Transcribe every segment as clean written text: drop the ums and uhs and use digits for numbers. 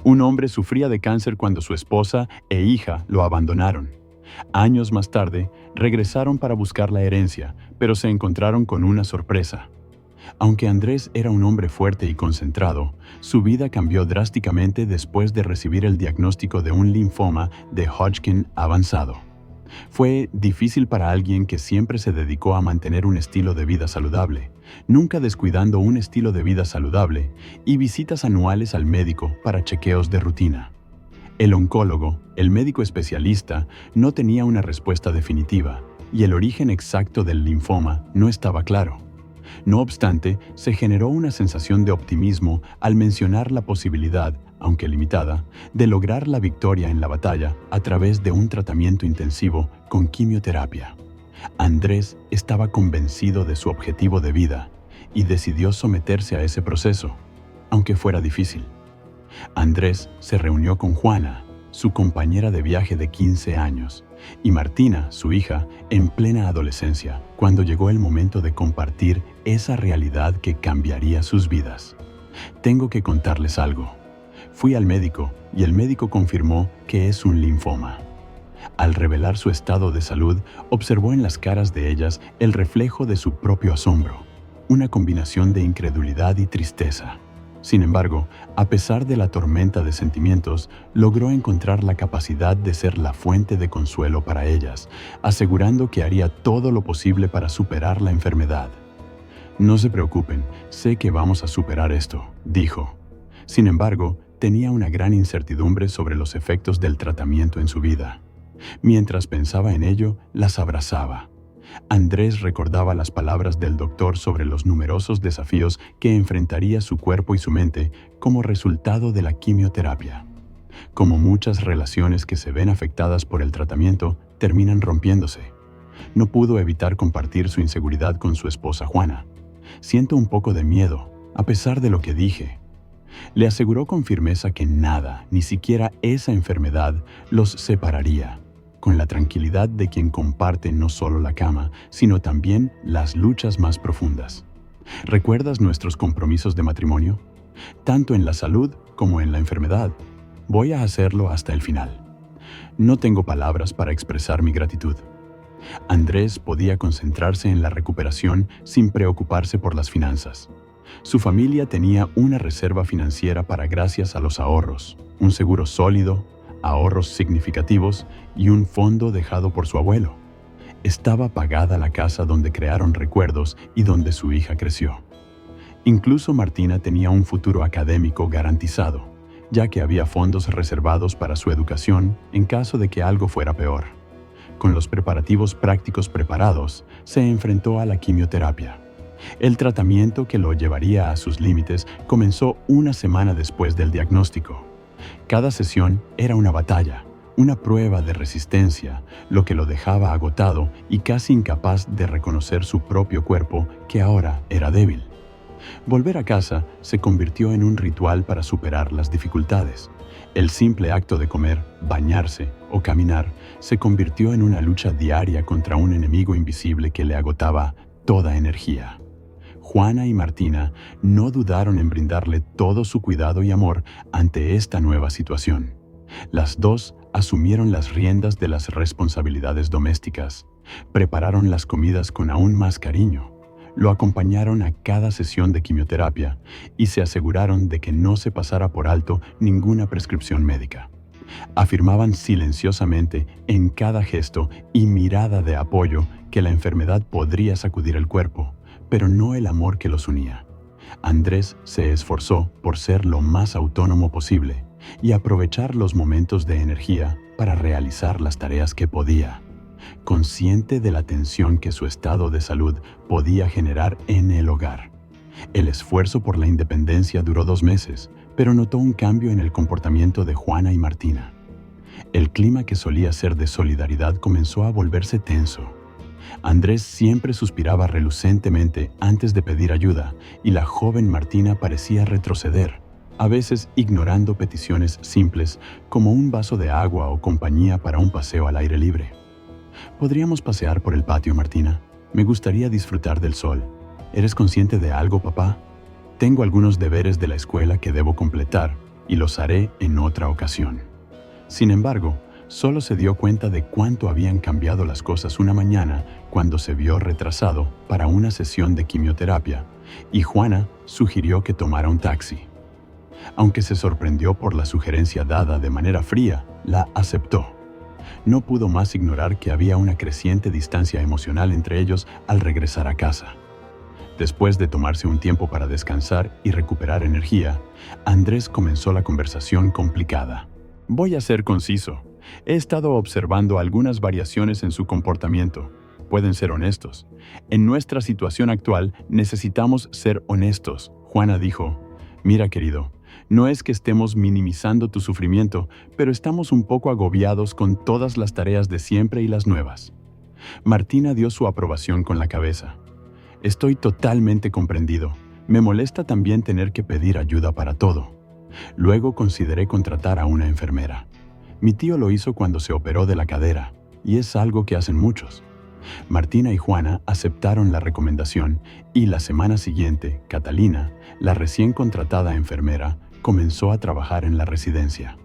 Un hombre sufría de cáncer cuando su esposa e hija lo abandonaron. Años más tarde, regresaron para buscar la herencia, pero se encontraron con una sorpresa. Aunque Andrés era un hombre fuerte y concentrado, su vida cambió drásticamente después de recibir el diagnóstico de un linfoma de Hodgkin avanzado. Fue difícil para alguien que siempre se dedicó a mantener un estilo de vida saludable, nunca descuidando un estilo de vida saludable y visitas anuales al médico para chequeos de rutina. El oncólogo, el médico especialista, no tenía una respuesta definitiva y el origen exacto del linfoma no estaba claro. No obstante, se generó una sensación de optimismo al mencionar la posibilidad, aunque limitada, de lograr la victoria en la batalla a través de un tratamiento intensivo con quimioterapia. Andrés estaba convencido de su objetivo de vida y decidió someterse a ese proceso, aunque fuera difícil. Andrés se reunió con Juana, su compañera de viaje de 15 años, y Martina, su hija, en plena adolescencia, cuando llegó el momento de compartir esa realidad que cambiaría sus vidas. Tengo que contarles algo. Fui al médico y el médico confirmó que es un linfoma. Al revelar su estado de salud, observó en las caras de ellas el reflejo de su propio asombro, una combinación de incredulidad y tristeza. Sin embargo, a pesar de la tormenta de sentimientos, logró encontrar la capacidad de ser la fuente de consuelo para ellas, asegurando que haría todo lo posible para superar la enfermedad. No se preocupen, sé que vamos a superar esto, dijo. Sin embargo, tenía una gran incertidumbre sobre los efectos del tratamiento en su vida. Mientras pensaba en ello, las abrazaba. Andrés recordaba las palabras del doctor sobre los numerosos desafíos que enfrentaría su cuerpo y su mente como resultado de la quimioterapia. Como muchas relaciones que se ven afectadas por el tratamiento, terminan rompiéndose. No pudo evitar compartir su inseguridad con su esposa Juana. Siento un poco de miedo, a pesar de lo que dije. Le aseguró con firmeza que nada, ni siquiera esa enfermedad, los separaría, con la tranquilidad de quien comparte no solo la cama, sino también las luchas más profundas. ¿Recuerdas nuestros compromisos de matrimonio? Tanto en la salud como en la enfermedad. Voy a hacerlo hasta el final. No tengo palabras para expresar mi gratitud. Andrés podía concentrarse en la recuperación sin preocuparse por las finanzas. Su familia tenía una reserva financiera para gracias a los ahorros, un seguro sólido, ahorros significativos y un fondo dejado por su abuelo. Estaba pagada la casa donde crearon recuerdos y donde su hija creció. Incluso Martina tenía un futuro académico garantizado, ya que había fondos reservados para su educación en caso de que algo fuera peor. Con los preparativos prácticos preparados, se enfrentó a la quimioterapia. El tratamiento que lo llevaría a sus límites comenzó una semana después del diagnóstico. Cada sesión era una batalla, una prueba de resistencia, lo que lo dejaba agotado y casi incapaz de reconocer su propio cuerpo, que ahora era débil. Volver a casa se convirtió en un ritual para superar las dificultades. El simple acto de comer, bañarse o caminar se convirtió en una lucha diaria contra un enemigo invisible que le agotaba toda energía. Juana y Martina no dudaron en brindarle todo su cuidado y amor ante esta nueva situación. Las dos asumieron las riendas de las responsabilidades domésticas, prepararon las comidas con aún más cariño, lo acompañaron a cada sesión de quimioterapia y se aseguraron de que no se pasara por alto ninguna prescripción médica. Afirmaban silenciosamente en cada gesto y mirada de apoyo que la enfermedad podría sacudir el cuerpo, pero no el amor que los unía. Andrés se esforzó por ser lo más autónomo posible y aprovechar los momentos de energía para realizar las tareas que podía, consciente de la tensión que su estado de salud podía generar en el hogar. El esfuerzo por la independencia duró 2 meses, pero notó un cambio en el comportamiento de Juana y Martina. El clima que solía ser de solidaridad comenzó a volverse tenso. Andrés siempre suspiraba relucentemente antes de pedir ayuda y la joven Martina parecía retroceder, a veces ignorando peticiones simples como un vaso de agua o compañía para un paseo al aire libre. ¿Podríamos pasear por el patio, Martina? Me gustaría disfrutar del sol. ¿Eres consciente de algo, papá? Tengo algunos deberes de la escuela que debo completar y los haré en otra ocasión. Sin embargo, solo se dio cuenta de cuánto habían cambiado las cosas una mañana cuando se vio retrasado para una sesión de quimioterapia y Juana sugirió que tomara un taxi. Aunque se sorprendió por la sugerencia dada de manera fría, la aceptó. No pudo más ignorar que había una creciente distancia emocional entre ellos al regresar a casa. Después de tomarse un tiempo para descansar y recuperar energía, Andrés comenzó la conversación complicada. Voy a ser conciso. He estado observando algunas variaciones en su comportamiento. Pueden ser honestos. En nuestra situación actual necesitamos ser honestos. Juana dijo, mira querido, no es que estemos minimizando tu sufrimiento, pero estamos un poco agobiados con todas las tareas de siempre y las nuevas. Martina dio su aprobación con la cabeza. Estoy totalmente comprendido. Me molesta también tener que pedir ayuda para todo. Luego consideré contratar a una enfermera. Mi tío lo hizo cuando se operó de la cadera, y es algo que hacen muchos. Martina y Juana aceptaron la recomendación y la semana siguiente, Catalina, la recién contratada enfermera, comenzó a trabajar en la residencia.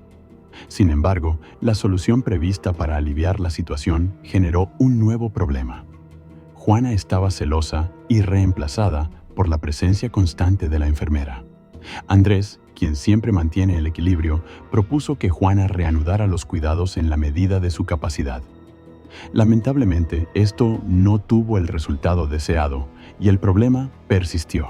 Sin embargo, la solución prevista para aliviar la situación generó un nuevo problema. Juana estaba celosa y reemplazada por la presencia constante de la enfermera. Andrés, quien siempre mantiene el equilibrio, propuso que Juana reanudara los cuidados en la medida de su capacidad. Lamentablemente, esto no tuvo el resultado deseado y el problema persistió.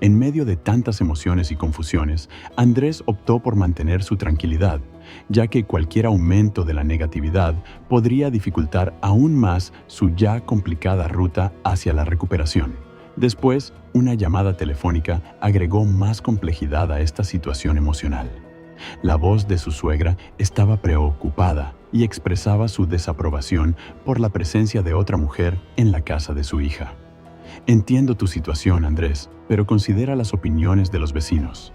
En medio de tantas emociones y confusiones, Andrés optó por mantener su tranquilidad, ya que cualquier aumento de la negatividad podría dificultar aún más su ya complicada ruta hacia la recuperación. Después, una llamada telefónica agregó más complejidad a esta situación emocional. La voz de su suegra estaba preocupada y expresaba su desaprobación por la presencia de otra mujer en la casa de su hija. Entiendo tu situación, Andrés, pero considera las opiniones de los vecinos.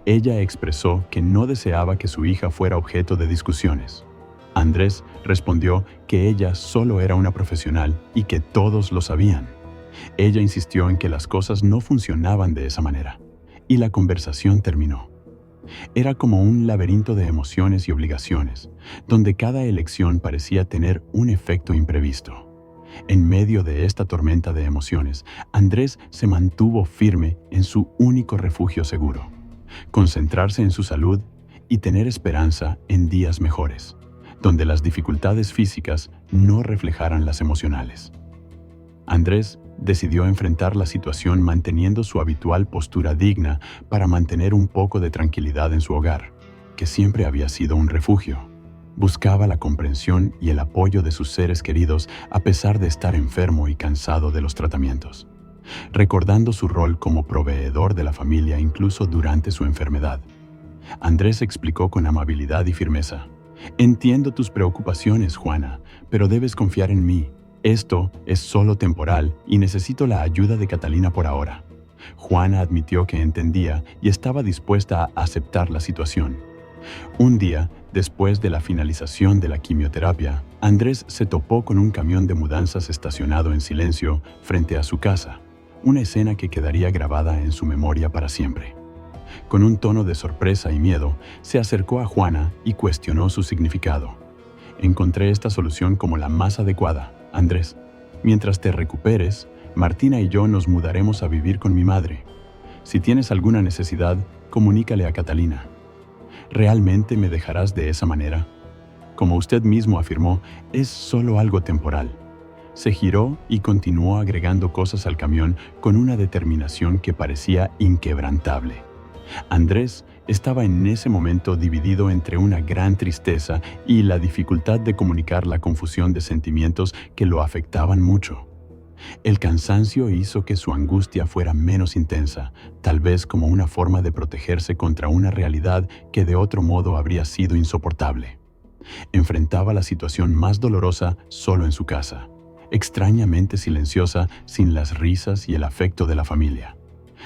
Ella expresó que no deseaba que su hija fuera objeto de discusiones. Andrés respondió que ella solo era una profesional y que todos lo sabían. Ella insistió en que las cosas no funcionaban de esa manera, y la conversación terminó. Era como un laberinto de emociones y obligaciones, donde cada elección parecía tener un efecto imprevisto. En medio de esta tormenta de emociones, Andrés se mantuvo firme en su único refugio seguro: concentrarse en su salud y tener esperanza en días mejores, donde las dificultades físicas no reflejaran las emocionales. Andrés decidió enfrentar la situación manteniendo su habitual postura digna para mantener un poco de tranquilidad en su hogar, que siempre había sido un refugio. Buscaba la comprensión y el apoyo de sus seres queridos a pesar de estar enfermo y cansado de los tratamientos, recordando su rol como proveedor de la familia incluso durante su enfermedad. Andrés explicó con amabilidad y firmeza: «Entiendo tus preocupaciones, Juana, pero debes confiar en mí. Esto es solo temporal y necesito la ayuda de Catalina por ahora». Juana admitió que entendía y estaba dispuesta a aceptar la situación. Un día, después de la finalización de la quimioterapia, Andrés se topó con un camión de mudanzas estacionado en silencio frente a su casa, una escena que quedaría grabada en su memoria para siempre. Con un tono de sorpresa y miedo, se acercó a Juana y cuestionó su significado. «Encontré esta solución como la más adecuada, Andrés. Mientras te recuperes, Martina y yo nos mudaremos a vivir con mi madre. Si tienes alguna necesidad, comunícale a Catalina. ¿Realmente me dejarás de esa manera? Como usted mismo afirmó, es solo algo temporal». Se giró y continuó agregando cosas al camión con una determinación que parecía inquebrantable. Andrés estaba en ese momento dividido entre una gran tristeza y la dificultad de comunicar la confusión de sentimientos que lo afectaban mucho. El cansancio hizo que su angustia fuera menos intensa, tal vez como una forma de protegerse contra una realidad que de otro modo habría sido insoportable. Enfrentaba la situación más dolorosa solo en su casa, extrañamente silenciosa, sin las risas y el afecto de la familia.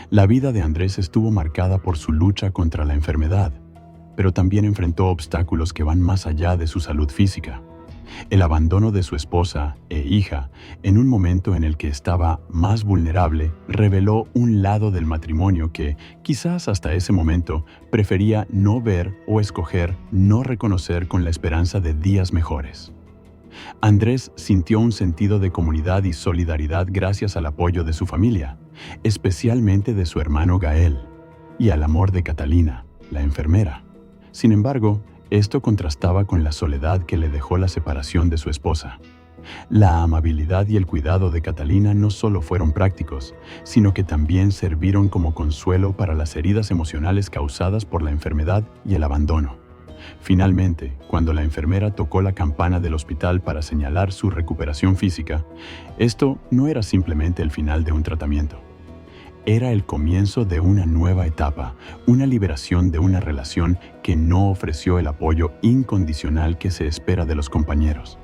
La vida de Andrés estuvo marcada por su lucha contra la enfermedad, pero también enfrentó obstáculos que van más allá de su salud física. El abandono de su esposa e hija, en un momento en el que estaba más vulnerable, reveló un lado del matrimonio que, quizás hasta ese momento, prefería no ver o escoger no reconocer con la esperanza de días mejores. Andrés sintió un sentido de comunidad y solidaridad gracias al apoyo de su familia, especialmente de su hermano Gael, y al amor de Catalina, la enfermera. Sin embargo, esto contrastaba con la soledad que le dejó la separación de su esposa. La amabilidad y el cuidado de Catalina no solo fueron prácticos, sino que también sirvieron como consuelo para las heridas emocionales causadas por la enfermedad y el abandono. Finalmente, cuando la enfermera tocó la campana del hospital para señalar su recuperación física, esto no era simplemente el final de un tratamiento. Era el comienzo de una nueva etapa, una liberación de una relación que no ofreció el apoyo incondicional que se espera de los compañeros.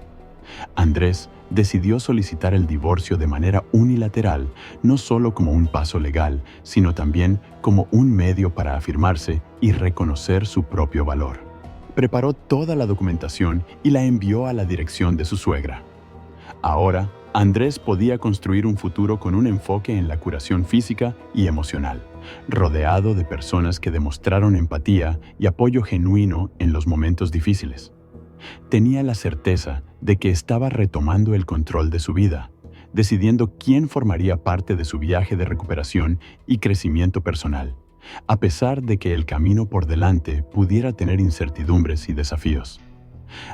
Andrés decidió solicitar el divorcio de manera unilateral, no solo como un paso legal, sino también como un medio para afirmarse y reconocer su propio valor. Preparó toda la documentación y la envió a la dirección de su suegra. Ahora, Andrés podía construir un futuro con un enfoque en la curación física y emocional, rodeado de personas que demostraron empatía y apoyo genuino en los momentos difíciles. Tenía la certeza de que estaba retomando el control de su vida, decidiendo quién formaría parte de su viaje de recuperación y crecimiento personal, a pesar de que el camino por delante pudiera tener incertidumbres y desafíos.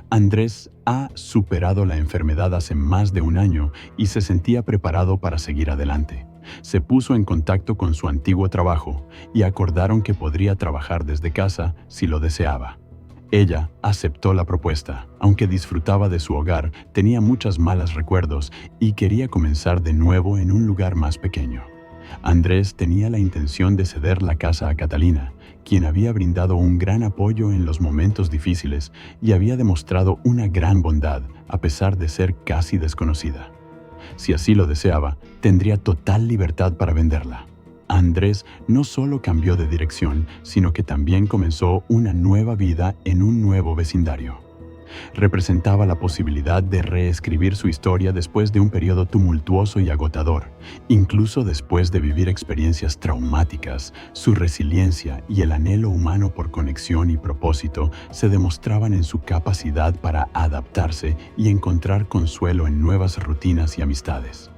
Andrés ha superado la enfermedad hace más de un año y se sentía preparado para seguir adelante. Se puso en contacto con su antiguo trabajo y acordaron que podría trabajar desde casa si lo deseaba. Ella aceptó la propuesta, aunque disfrutaba de su hogar, tenía muchos malos recuerdos y quería comenzar de nuevo en un lugar más pequeño. Andrés tenía la intención de ceder la casa a Catalina, quien había brindado un gran apoyo en los momentos difíciles y había demostrado una gran bondad a pesar de ser casi desconocida. Si así lo deseaba, tendría total libertad para venderla. Andrés no solo cambió de dirección, sino que también comenzó una nueva vida en un nuevo vecindario. Representaba la posibilidad de reescribir su historia después de un periodo tumultuoso y agotador. Incluso después de vivir experiencias traumáticas, su resiliencia y el anhelo humano por conexión y propósito se demostraban en su capacidad para adaptarse y encontrar consuelo en nuevas rutinas y amistades.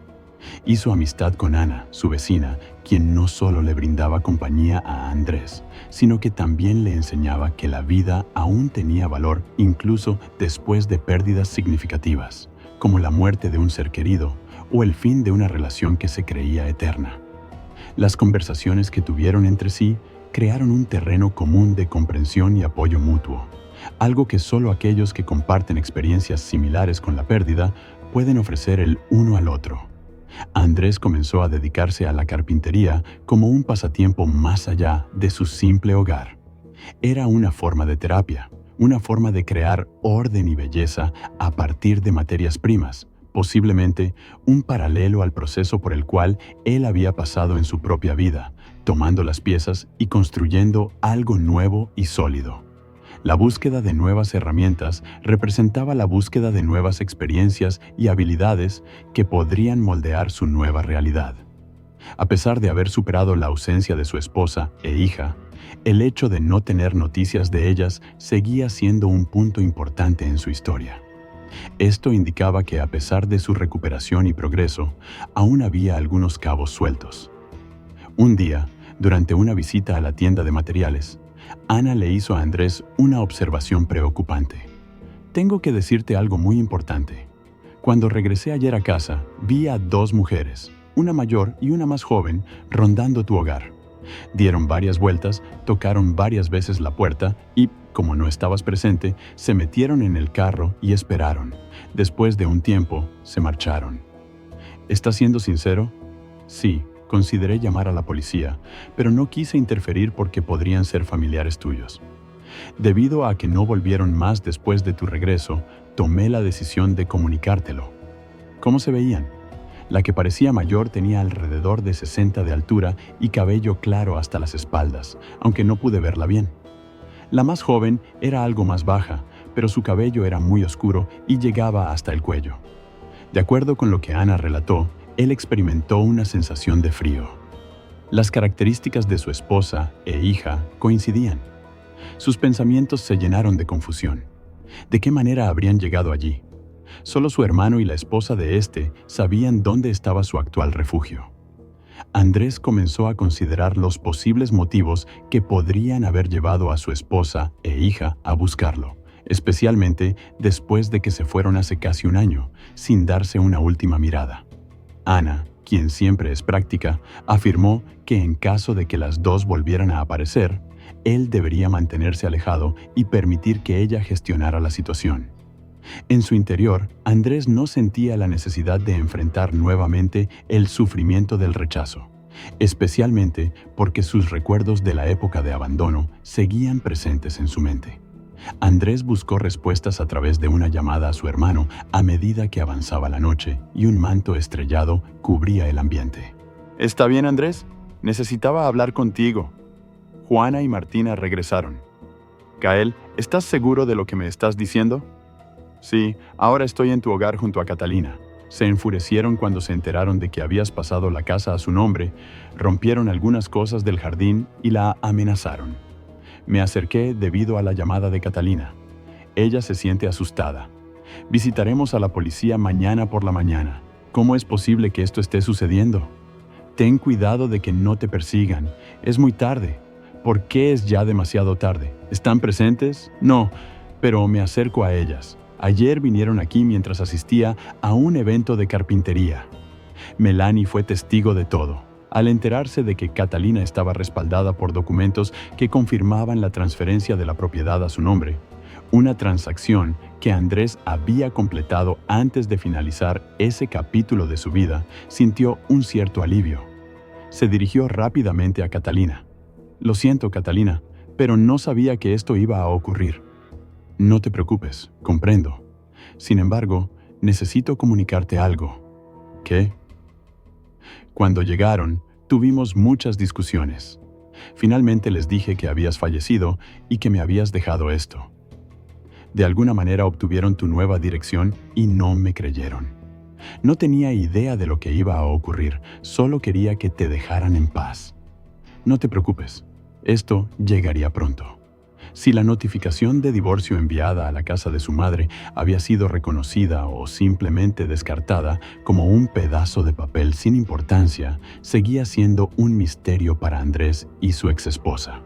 Hizo amistad con Ana, su vecina, quien no solo le brindaba compañía a Andrés, sino que también le enseñaba que la vida aún tenía valor incluso después de pérdidas significativas, como la muerte de un ser querido o el fin de una relación que se creía eterna. Las conversaciones que tuvieron entre sí crearon un terreno común de comprensión y apoyo mutuo, algo que solo aquellos que comparten experiencias similares con la pérdida pueden ofrecer el uno al otro. Andrés comenzó a dedicarse a la carpintería como un pasatiempo más allá de su simple hogar. Era una forma de terapia, una forma de crear orden y belleza a partir de materias primas, posiblemente un paralelo al proceso por el cual él había pasado en su propia vida, tomando las piezas y construyendo algo nuevo y sólido. La búsqueda de nuevas herramientas representaba la búsqueda de nuevas experiencias y habilidades que podrían moldear su nueva realidad. A pesar de haber superado la ausencia de su esposa e hija, el hecho de no tener noticias de ellas seguía siendo un punto importante en su historia. Esto indicaba que a pesar de su recuperación y progreso, aún había algunos cabos sueltos. Un día, durante una visita a la tienda de materiales, Ana le hizo a Andrés una observación preocupante. Tengo que decirte algo muy importante. Cuando regresé ayer a casa, vi a 2 mujeres, una mayor y una más joven, rondando tu hogar. Dieron varias vueltas, tocaron varias veces la puerta y, como no estabas presente, se metieron en el carro y esperaron. Después de un tiempo, se marcharon. ¿Estás siendo sincero? Sí. Consideré llamar a la policía, pero no quise interferir porque podrían ser familiares tuyos. Debido a que no volvieron más después de tu regreso, tomé la decisión de comunicártelo. ¿Cómo se veían? La que parecía mayor tenía alrededor de 60 de altura y cabello claro hasta las espaldas, aunque no pude verla bien. La más joven era algo más baja, pero su cabello era muy oscuro y llegaba hasta el cuello. De acuerdo con lo que Ana relató, él experimentó una sensación de frío. Las características de su esposa e hija coincidían. Sus pensamientos se llenaron de confusión. ¿De qué manera habrían llegado allí? Solo su hermano y la esposa de éste sabían dónde estaba su actual refugio. Andrés comenzó a considerar los posibles motivos que podrían haber llevado a su esposa e hija a buscarlo, especialmente después de que se fueron hace casi un año, sin darse una última mirada. Ana, quien siempre es práctica, afirmó que en caso de que las dos volvieran a aparecer, él debería mantenerse alejado y permitir que ella gestionara la situación. En su interior, Andrés no sentía la necesidad de enfrentar nuevamente el sufrimiento del rechazo, especialmente porque sus recuerdos de la época de abandono seguían presentes en su mente. Andrés buscó respuestas a través de una llamada a su hermano a medida que avanzaba la noche y un manto estrellado cubría el ambiente. «¿Está bien, Andrés? Necesitaba hablar contigo». Juana y Martina regresaron. «Kael, ¿estás seguro de lo que me estás diciendo?» «Sí, ahora estoy en tu hogar junto a Catalina». Se enfurecieron cuando se enteraron de que habías pasado la casa a su nombre, rompieron algunas cosas del jardín y la amenazaron. Me acerqué debido a la llamada de Catalina. Ella se siente asustada. Visitaremos a la policía mañana por la mañana. ¿Cómo es posible que esto esté sucediendo? Ten cuidado de que no te persigan. Es muy tarde. ¿Por qué es ya demasiado tarde? ¿Están presentes? No, pero me acerco a ellas. Ayer vinieron aquí mientras asistía a un evento de carpintería. Melanie fue testigo de todo. Al enterarse de que Catalina estaba respaldada por documentos que confirmaban la transferencia de la propiedad a su nombre, una transacción que Andrés había completado antes de finalizar ese capítulo de su vida, sintió un cierto alivio. Se dirigió rápidamente a Catalina. «Lo siento, Catalina, pero no sabía que esto iba a ocurrir». «No te preocupes, comprendo. Sin embargo, necesito comunicarte algo». «¿Qué?» Cuando llegaron, tuvimos muchas discusiones. Finalmente les dije que habías fallecido y que me habías dejado esto. De alguna manera obtuvieron tu nueva dirección y no me creyeron. No tenía idea de lo que iba a ocurrir, solo quería que te dejaran en paz. No te preocupes, esto llegaría pronto. Si la notificación de divorcio enviada a la casa de su madre había sido reconocida o simplemente descartada como un pedazo de papel sin importancia, seguía siendo un misterio para Andrés y su exesposa.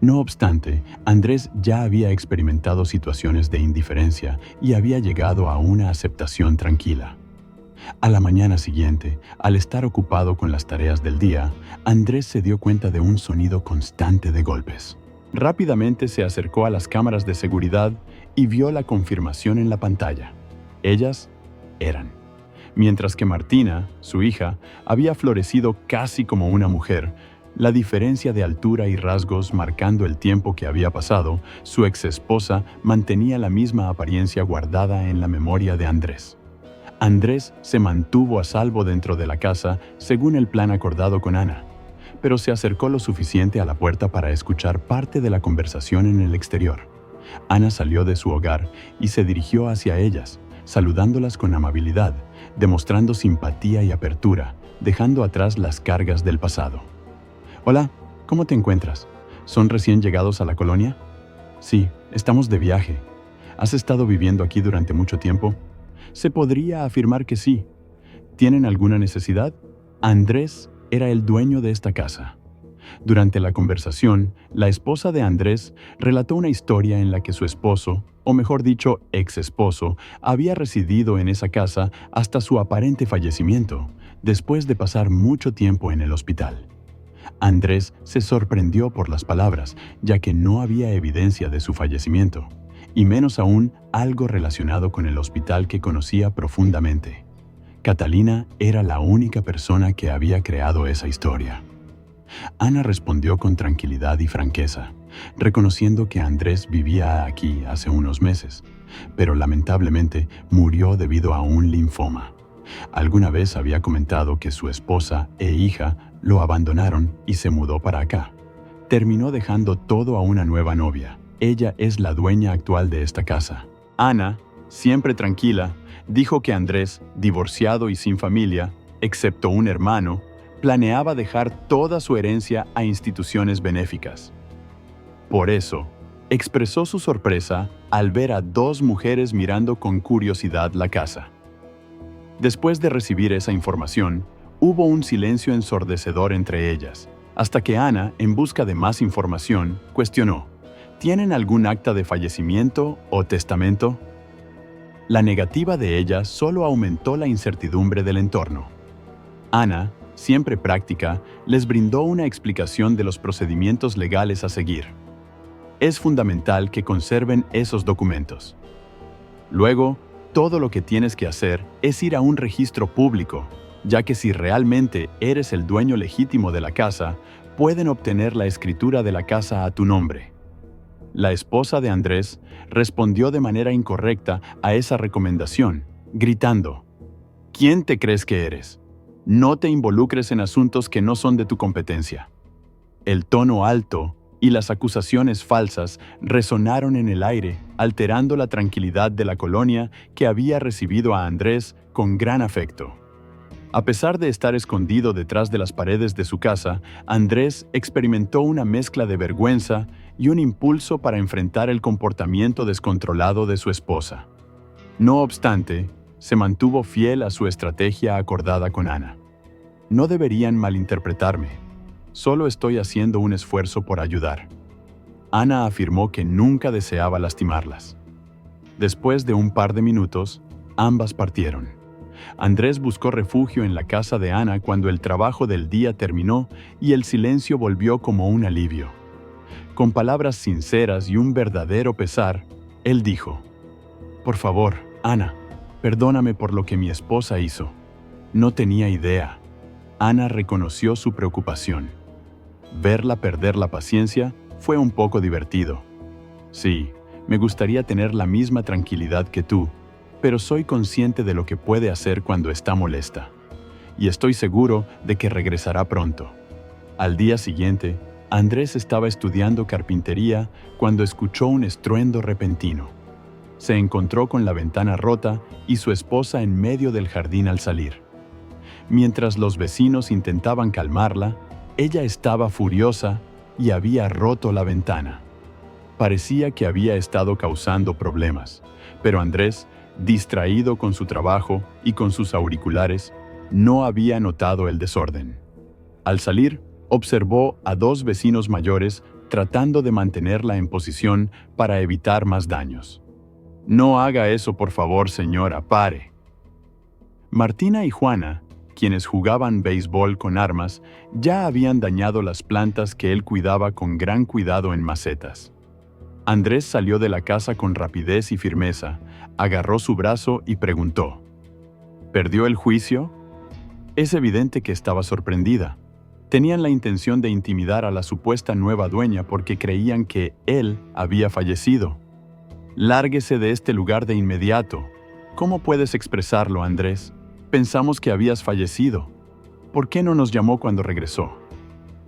No obstante, Andrés ya había experimentado situaciones de indiferencia y había llegado a una aceptación tranquila. A la mañana siguiente, al estar ocupado con las tareas del día, Andrés se dio cuenta de un sonido constante de golpes. Rápidamente se acercó a las cámaras de seguridad y vio la confirmación en la pantalla. Ellas eran. Mientras que Martina, su hija, había florecido casi como una mujer, la diferencia de altura y rasgos marcando el tiempo que había pasado, su exesposa mantenía la misma apariencia guardada en la memoria de Andrés. Andrés se mantuvo a salvo dentro de la casa según el plan acordado con Ana, pero se acercó lo suficiente a la puerta para escuchar parte de la conversación en el exterior. Ana salió de su hogar y se dirigió hacia ellas, saludándolas con amabilidad, demostrando simpatía y apertura, dejando atrás las cargas del pasado. «Hola, ¿cómo te encuentras? ¿Son recién llegados a la colonia?» «Sí, estamos de viaje. ¿Has estado viviendo aquí durante mucho tiempo?» «Se podría afirmar que sí. ¿Tienen alguna necesidad?» Andrés era el dueño de esta casa. Durante la conversación, la esposa de Andrés relató una historia en la que su esposo, o mejor dicho, ex-esposo, había residido en esa casa hasta su aparente fallecimiento, después de pasar mucho tiempo en el hospital. Andrés se sorprendió por las palabras, ya que no había evidencia de su fallecimiento, y menos aún algo relacionado con el hospital que conocía profundamente. Catalina era la única persona que había creado esa historia. Ana respondió con tranquilidad y franqueza, reconociendo que Andrés vivía aquí hace unos meses, pero lamentablemente murió debido a un linfoma. Alguna vez había comentado que su esposa e hija lo abandonaron y se mudó para acá. Terminó dejando todo a una nueva novia, ella es la dueña actual de esta casa. Ana, siempre tranquila, dijo que Andrés, divorciado y sin familia, excepto un hermano, planeaba dejar toda su herencia a instituciones benéficas. Por eso, expresó su sorpresa al ver a dos mujeres mirando con curiosidad la casa. Después de recibir esa información, hubo un silencio ensordecedor entre ellas, hasta que Ana, en busca de más información, cuestionó: ¿tienen algún acta de fallecimiento o testamento? La negativa de ella solo aumentó la incertidumbre del entorno. Ana, siempre práctica, les brindó una explicación de los procedimientos legales a seguir. Es fundamental que conserven esos documentos. Luego, todo lo que tienes que hacer es ir a un registro público, ya que si realmente eres el dueño legítimo de la casa, pueden obtener la escritura de la casa a tu nombre. La esposa de Andrés respondió de manera incorrecta a esa recomendación, gritando: ¿quién te crees que eres? No te involucres en asuntos que no son de tu competencia. El tono alto y las acusaciones falsas resonaron en el aire, alterando la tranquilidad de la colonia que había recibido a Andrés con gran afecto. A pesar de estar escondido detrás de las paredes de su casa, Andrés experimentó una mezcla de vergüenza y un impulso para enfrentar el comportamiento descontrolado de su esposa. No obstante, se mantuvo fiel a su estrategia acordada con Ana. No deberían malinterpretarme. Solo estoy haciendo un esfuerzo por ayudar. Ana afirmó que nunca deseaba lastimarlas. Después de un par de minutos, ambas partieron. Andrés buscó refugio en la casa de Ana cuando el trabajo del día terminó y el silencio volvió como un alivio. Con palabras sinceras y un verdadero pesar, él dijo: «Por favor, Ana, perdóname por lo que mi esposa hizo. No tenía idea». Ana reconoció su preocupación. Verla perder la paciencia fue un poco divertido. «Sí, me gustaría tener la misma tranquilidad que tú, pero soy consciente de lo que puede hacer cuando está molesta. Y estoy seguro de que regresará pronto». Al día siguiente, Andrés estaba estudiando carpintería cuando escuchó un estruendo repentino. Se encontró con la ventana rota y su esposa en medio del jardín al salir. Mientras los vecinos intentaban calmarla, ella estaba furiosa y había roto la ventana. Parecía que había estado causando problemas, pero Andrés, distraído con su trabajo y con sus auriculares, no había notado el desorden. Al salir, observó a dos vecinos mayores tratando de mantenerla en posición para evitar más daños. «No haga eso, por favor, señora, pare». Martina y Juana, quienes jugaban béisbol con armas, ya habían dañado las plantas que él cuidaba con gran cuidado en macetas. Andrés salió de la casa con rapidez y firmeza, agarró su brazo y preguntó: «¿Perdió el juicio?». Es evidente que estaba sorprendida. Tenían la intención de intimidar a la supuesta nueva dueña porque creían que él había fallecido. «Lárguese de este lugar de inmediato». «¿Cómo puedes expresarlo, Andrés? Pensamos que habías fallecido. ¿Por qué no nos llamó cuando regresó?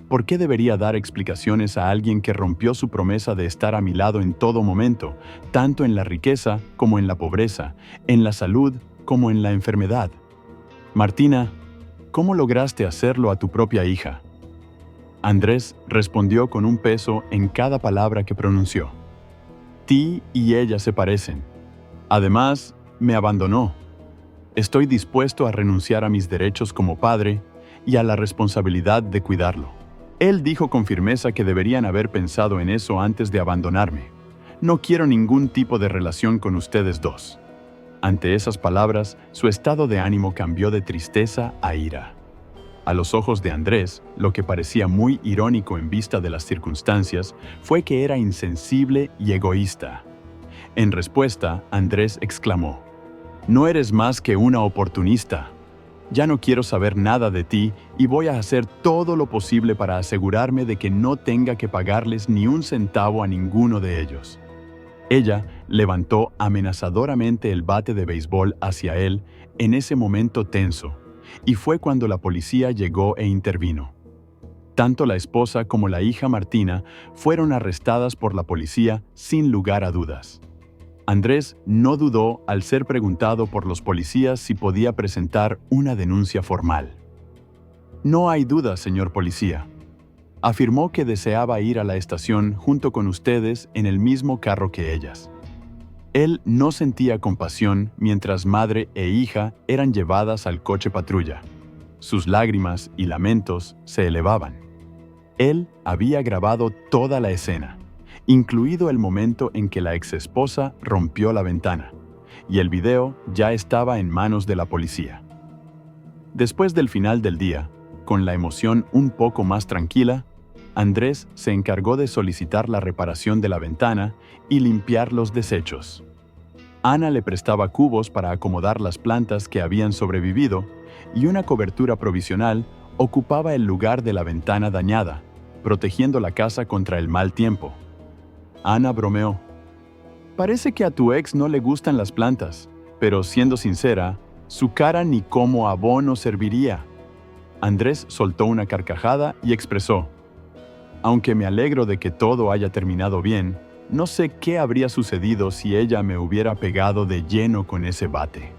¿Por qué debería dar explicaciones a alguien que rompió su promesa de estar a mi lado en todo momento, tanto en la riqueza como en la pobreza, en la salud como en la enfermedad? Martina, ¿cómo lograste hacerlo a tu propia hija?». Andrés respondió con un peso en cada palabra que pronunció. «Ti y ella se parecen. Además, me abandonó. Estoy dispuesto a renunciar a mis derechos como padre y a la responsabilidad de cuidarlo». Él dijo con firmeza que deberían haber pensado en eso antes de abandonarme. «No quiero ningún tipo de relación con ustedes dos». Ante esas palabras, su estado de ánimo cambió de tristeza a ira. A los ojos de Andrés, lo que parecía muy irónico en vista de las circunstancias fue que era insensible y egoísta. En respuesta, Andrés exclamó: «No eres más que una oportunista. Ya no quiero saber nada de ti y voy a hacer todo lo posible para asegurarme de que no tenga que pagarles ni un centavo a ninguno de ellos». Ella levantó amenazadoramente el bate de béisbol hacia él en ese momento tenso, y fue cuando la policía llegó e intervino. Tanto la esposa como la hija Martina fueron arrestadas por la policía sin lugar a dudas. Andrés no dudó al ser preguntado por los policías si podía presentar una denuncia formal. «No hay duda, señor policía». Afirmó que deseaba ir a la estación junto con ustedes en el mismo carro que ellas. Él no sentía compasión mientras madre e hija eran llevadas al coche patrulla. Sus lágrimas y lamentos se elevaban. Él había grabado toda la escena, incluido el momento en que la exesposa rompió la ventana, y el video ya estaba en manos de la policía. Después del final del día, con la emoción un poco más tranquila, Andrés se encargó de solicitar la reparación de la ventana y limpiar los desechos. Ana le prestaba cubos para acomodar las plantas que habían sobrevivido y una cobertura provisional ocupaba el lugar de la ventana dañada, protegiendo la casa contra el mal tiempo. Ana bromeó. «Parece que a tu ex no le gustan las plantas, pero siendo sincera, su cara ni como abono serviría». Andrés soltó una carcajada y expresó: «Aunque me alegro de que todo haya terminado bien, no sé qué habría sucedido si ella me hubiera pegado de lleno con ese bate».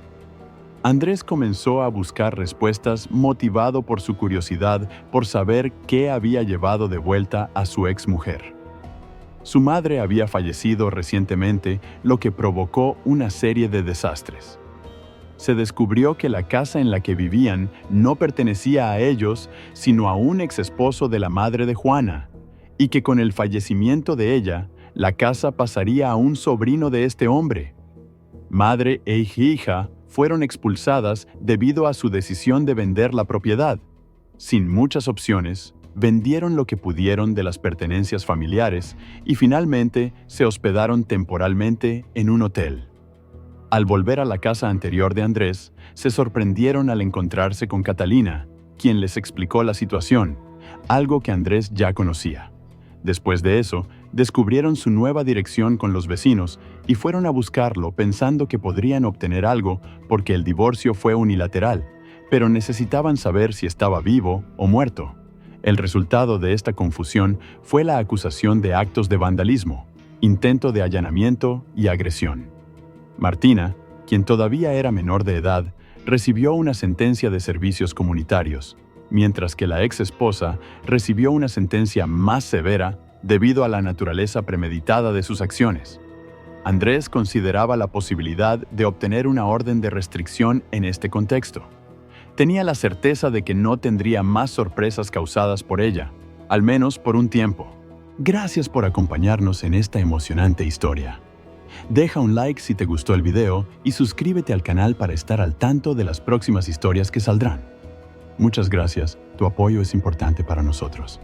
Andrés comenzó a buscar respuestas motivado por su curiosidad por saber qué había llevado de vuelta a su exmujer. Su madre había fallecido recientemente, lo que provocó una serie de desastres. Se descubrió que la casa en la que vivían no pertenecía a ellos, sino a un exesposo de la madre de Juana, y que con el fallecimiento de ella, la casa pasaría a un sobrino de este hombre. Madre e hija fueron expulsadas debido a su decisión de vender la propiedad. Sin muchas opciones, vendieron lo que pudieron de las pertenencias familiares y finalmente se hospedaron temporalmente en un hotel. Al volver a la casa anterior de Andrés, se sorprendieron al encontrarse con Catalina, quien les explicó la situación, algo que Andrés ya conocía. Después de eso, descubrieron su nueva dirección con los vecinos y fueron a buscarlo pensando que podrían obtener algo porque el divorcio fue unilateral, pero necesitaban saber si estaba vivo o muerto. El resultado de esta confusión fue la acusación de actos de vandalismo, intento de allanamiento y agresión. Martina, quien todavía era menor de edad, recibió una sentencia de servicios comunitarios, mientras que la ex esposa recibió una sentencia más severa debido a la naturaleza premeditada de sus acciones. Andrés consideraba la posibilidad de obtener una orden de restricción en este contexto. Tenía la certeza de que no tendría más sorpresas causadas por ella, al menos por un tiempo. Gracias por acompañarnos en esta emocionante historia. Deja un like si te gustó el video y suscríbete al canal para estar al tanto de las próximas historias que saldrán. Muchas gracias, tu apoyo es importante para nosotros.